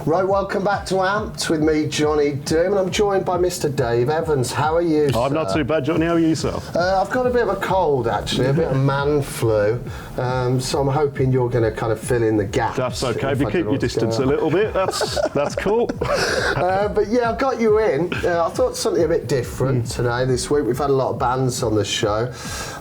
Right, welcome back to Amped with me, Johnny Doom, and I'm joined by Mr. Dave Evans. How are you, sir? I'm not too bad, Johnny. How are you, yourself? I've got a bit of a cold, actually, a bit of man flu, so I'm hoping you're going to kind of fill in the gaps. That's okay. If you keep your distance a little bit, that's cool. But yeah, I got you in. I thought something a bit different today, this week. We've had a lot of bands on the show,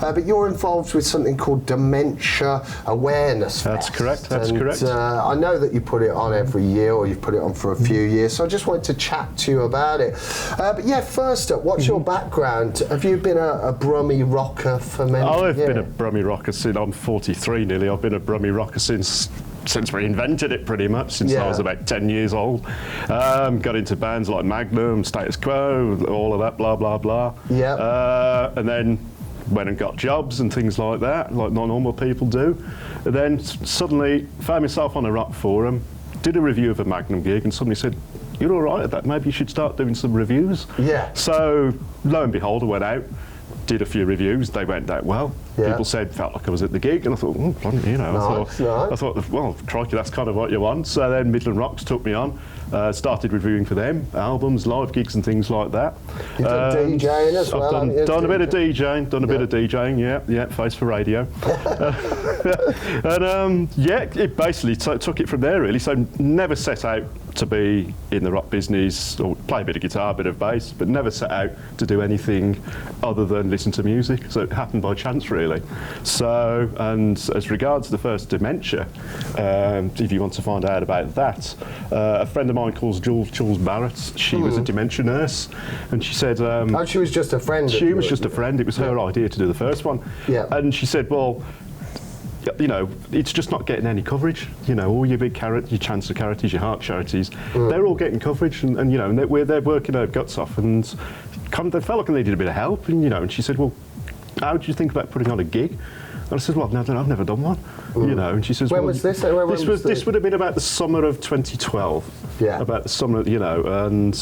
but you're involved with something called Dementia Awareness That's Fest. correct. That's correct. I know that you put it on every year, or you've put it on for a few years, so I just wanted to chat to you about it. But yeah, first up, what's your background? Have you been a Brummie rocker for many years? I've been a Brummie rocker since I'm 43 nearly. I've been a Brummie rocker since we invented it, pretty much, since I was about 10 years old. Got into bands like Magnum, Status Quo, all of that, blah, blah, blah. Yeah. And then went and got jobs and things like that, like normal people do. And then suddenly found myself on a rock forum, did a review of a Magnum gig, and somebody said, "You're all right at that, maybe you should start doing some reviews." Yeah. So lo and behold, I went out, did a few reviews, they went out well. Yeah. People said, felt like I was at the gig, and I thought, I thought, well, crikey, that's kind of what you want. So then Midland Rocks took me on, started reviewing for them, albums, live gigs and things like that. You've done DJing as well. I've done a bit of DJing, yeah, face for radio. And it basically took it from there, really. So never set out to be in the rock business or play a bit of guitar, a bit of bass, but never set out to do anything other than listen to music. So it happened by chance, really. So, and as regards the first Dementia, if you want to find out about that, a friend of mine called Jules Barrett, she was a dementia nurse, and she said... she was just a friend. She was just a friend. It was her idea to do the first one. Yeah. And she said, well, you know, it's just not getting any coverage. You know, all your big your cancer charities, your heart charities, they're all getting coverage, and you know, and they're working their guts off, and they felt like they needed a bit of help, and you know, and she said, well, how do you think about putting on a gig? And I said, well, no, I've never done one. You know, and she says, when was this? This would have been about the summer of 2012. Yeah. About the summer, you know, and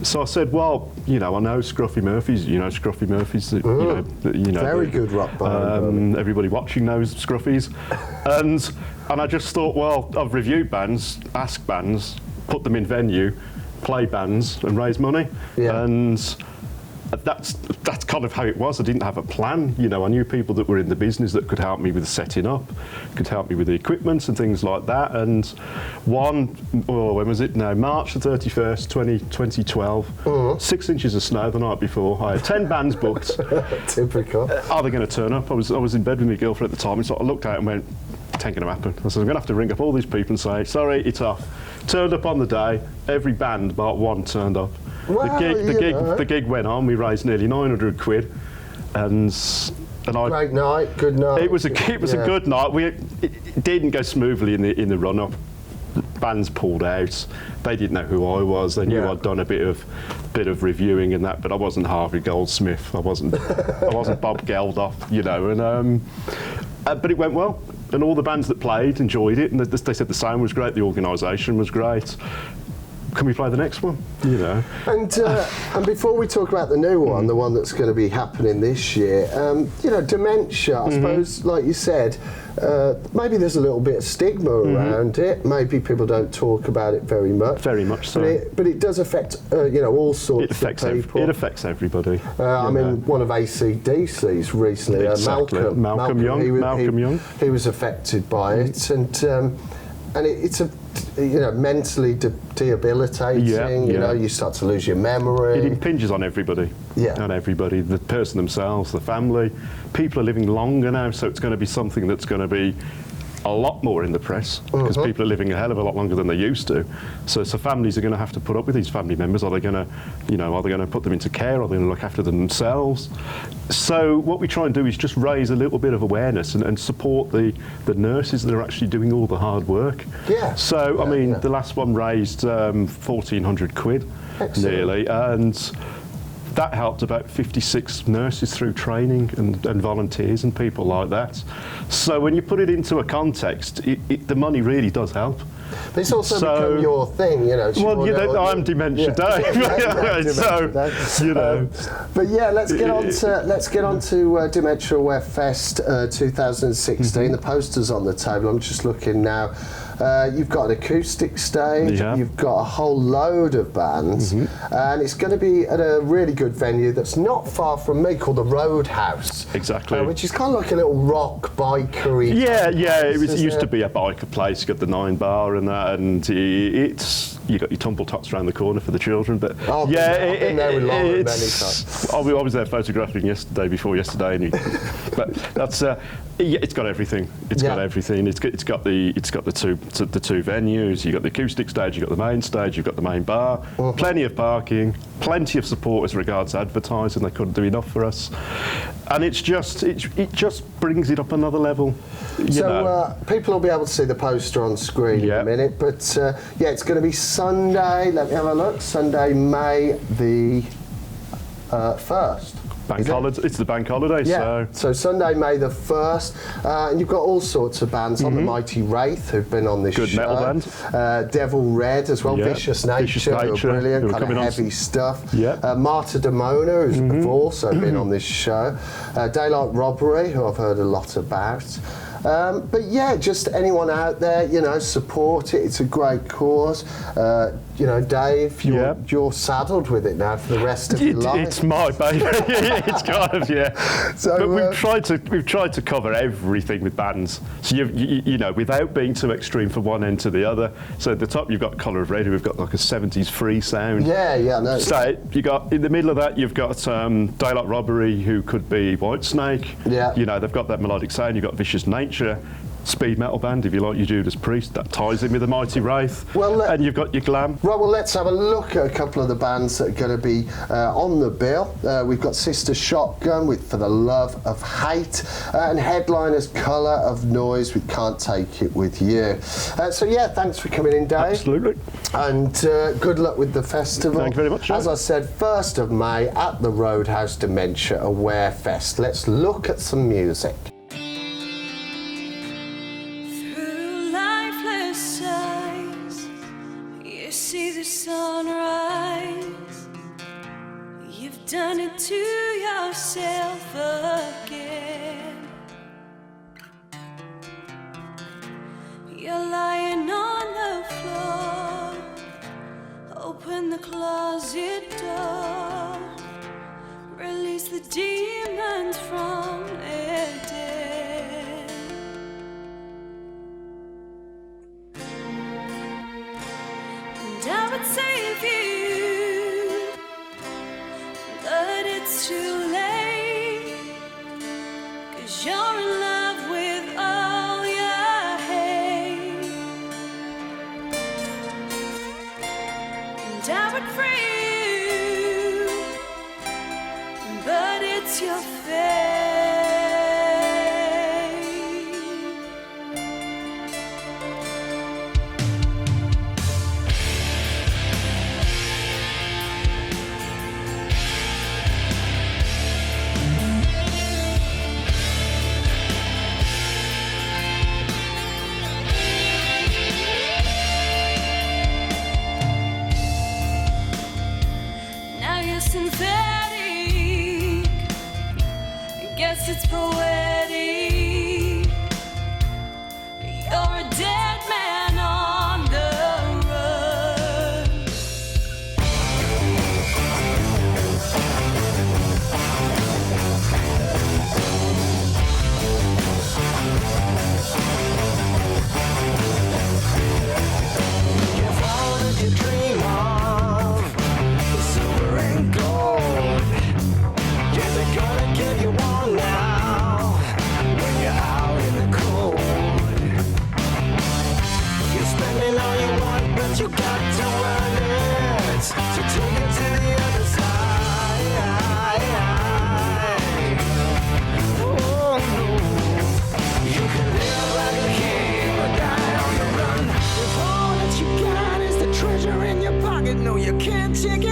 so I said, well, you know, I know Scruffy Murphys. You know, Scruffy Murphys. You know, very good rock band. Everybody watching knows Scruffies, and I just thought, well, I've reviewed bands, asked bands, put them in venue, play bands, and raise money, and that's kind of how it was. I didn't have a plan, you know. I knew people that were in the business that could help me with setting up, could help me with the equipment and things like that. And when was it now? March the 31st, 2012, 6 inches of snow the night before. I had 10 bands booked. Typical. Are they going to turn up? I was in bed with my girlfriend at the time, and so I looked out and went, it ain't going to happen. I said, I'm going to have to ring up all these people and say, sorry, it's off. Turned up on the day, every band bar one turned up. Well, the gig went on. We raised nearly 900 quid, and great night, good night. It was a good night. It didn't go smoothly in the run up. Bands pulled out. They didn't know who I was. They knew I'd done a bit of reviewing and that, but I wasn't Harvey Goldsmith. I wasn't Bob Geldof, you know. And but it went well. And all the bands that played enjoyed it, and they said the sound was great, the organisation was great. Can we play the next one? You know. And before we talk about the new one, the one that's going to be happening this year, you know, dementia, I suppose, like you said, maybe there's a little bit of stigma around it. Maybe people don't talk about it very much. Very much so. But it does affect, you know, all sorts of people. It affects everybody. I mean, one of AC/DC's recently, Malcolm Young. He was affected by it, and it's a, you know, mentally debilitating. You know, you start to lose your memory. It impinges on everybody. On everybody, the person themselves, the family. People are living longer now, so it's going to be something that's going to be a lot more in the press, because people are living a hell of a lot longer than they used to. So families are going to have to put up with these family members. Are they going to put them into care? Are they going to look after them themselves? So what we try and do is just raise a little bit of awareness and support the nurses that are actually doing all the hard work. So I mean, the last one raised 1,400 quid. Excellent. Nearly, and that helped about 56 nurses through training and volunteers and people like that. So when you put it into a context, the money really does help. But it's also become your thing, you know. Well, I'm Dementia Dave. So, you know. But yeah, let's get on to Dementia Aware Fest 2016. The posters on the table. I'm just looking now. You've got an acoustic stage. Yeah. You've got a whole load of bands, and it's going to be at a really good venue that's not far from me, called the Roadhouse. Exactly. Which is kind of like a little rock bikery. Yeah, yeah. Place, It used to be a biker place. You got the 9 Bar and that, and it's you got your tumble tots around the corner for the children. But I've been there with Lauren many times. I was there photographing before yesterday, and but that's. It's got everything. It's got everything. It's got the two venues. You've got the acoustic stage. You've got the main stage. You've got the main bar. Plenty of parking. Plenty of support as regards advertising. They couldn't do enough for us, and it just brings it up another level. People will be able to see the poster on screen in a minute, but it's going to be Sunday. Let me have a look. Sunday, May the 1st. Bank holiday. It's the bank holiday, So Sunday, May the 1st, and you've got all sorts of bands on. The Mighty Wraith, who've been on this show. Good metal band. Devil Red as well. Yeah. Vicious Nature, who are brilliant, kind of heavy stuff. Yeah. Martyr Demona, who's also been on this show. Daylight Robbery, who I've heard a lot about. But yeah, just anyone out there, support it. It's a great cause. Dave, you're saddled with it now for the rest of your life. It's my baby. It's kind of So, but we've tried to cover everything with bands. So without being too extreme from one end to the other. So at the top you've got Colour of Red, we've got like a 70s free sound. No. So you got in the middle of that you've got Daylight Robbery, who could be Whitesnake. Yeah. They've got that melodic sound. You've got Vicious Nature. Speed metal band, if you like your Judas Priest, that ties in with the Mighty Wraith. And you've got your glam. Right, well, let's have a look at a couple of the bands that are going to be on the bill. We've got Sister Shotgun with For the Love of Hate, and headliners Colour of Noise with Can't Take It With You. Thanks for coming in, Dave. Absolutely. And good luck with the festival. Thank you very much. As I said, 1st of May at the Roadhouse Dementia Aware Fest. Let's look at some music. Sunrise, you've done it to yourself again. You're lying on the floor, open the closet door, release the demons from within. And I would save you, but it's too late, 'cause you're in love with all your hate. And I would free you, but it's your fate. Now you're synthetic, guess it's poetic. You're a dead man on the run. If all that you dream of is silver and gold, yeah, they're gonna give you one now when you're out in the cold. You're spending all you want, but you got to earn it to take it to the other side. Oh no, you can live like a king or die on the run. If all that you got is the treasure in your pocket, no, you can't take